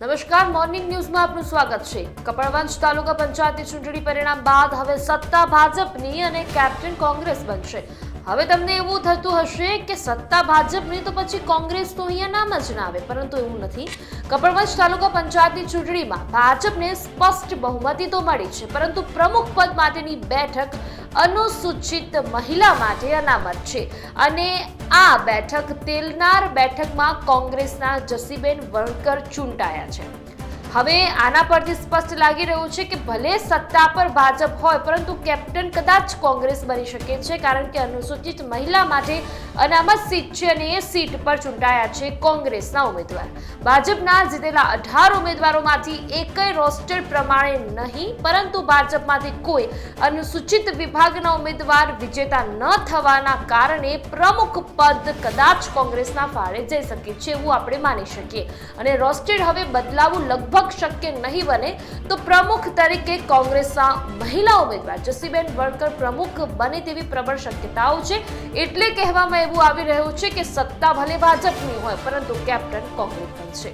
નમસ્કાર, મોર્નિંગ ન્યૂઝમાં આપનું સ્વાગત છે। કપડવંજ તાલુકા પંચાયતની ચૂંટણી પરિણામ બાદ હવે સત્તા ભાજપની અને કેપ્ટન કોંગ્રેસ બનશે। હવે તમને એવું થતું હશે કે સત્તા ભાજપની તો પછી કોંગ્રેસ તો અહીંયા નામ જ ના આવે, પરંતુ એવું નથી। કપડવંજ તાલુકા પંચાયતની ચૂંટણીમાં ભાજપને સ્પષ્ટ બહુમતી તો મળી છે, પરંતુ પ્રમુખ પદ માટેની બેઠક અનુસૂચિત મહિલા માટે અનામત છે અને આ બેઠક તેલનાર બેઠકમાં કોંગ્રેસના જસીબેન વણકર ચૂંટાયા છે। હવે આના પરથી સ્પષ્ટ લાગી રહ્યું છે કે ભલે સત્તા પર ભાજપ હોય, પરંતુ કેપ્ટન કદાચ કોંગ્રેસ બની શકે છે, કારણ કે અનુસૂચિત મહિલા માટે અનામત સીટ છે અને એ સીટ પર ચૂંટાયા છે કોંગ્રેસના ઉમેદવાર। ભાજપના જીતેલા 18 ઉમેદવારોમાંથી એકય રોસ્ટર પ્રમાણે નહીં, પરંતુ ભાજપમાંથી કોઈ અનુસૂચિત વિભાગના ઉમેદવાર વિજેતા ન થવાના કારણે પ્રમુખ પદ કદાચ કોંગ્રેસના ફાળે જઈ શકે છે એવું આપણે માની શકીએ અને રોસ્ટર હવે બદલાવું લગભગ શક્ય નહીં બને તો પ્રમુખ તરીકે કોંગ્રેસના મહિલા ઉમેદવાર જસીબેન વણકર પ્રમુખ બને તેવી પ્રબળ શક્યતાઓ છે। એટલે કહેવામાં એવું આવી રહ્યું છે કે સત્તા ભલે ભાજપની હોય, પરંતુ કેપ્ટન કોંગ્રેસ બનશે।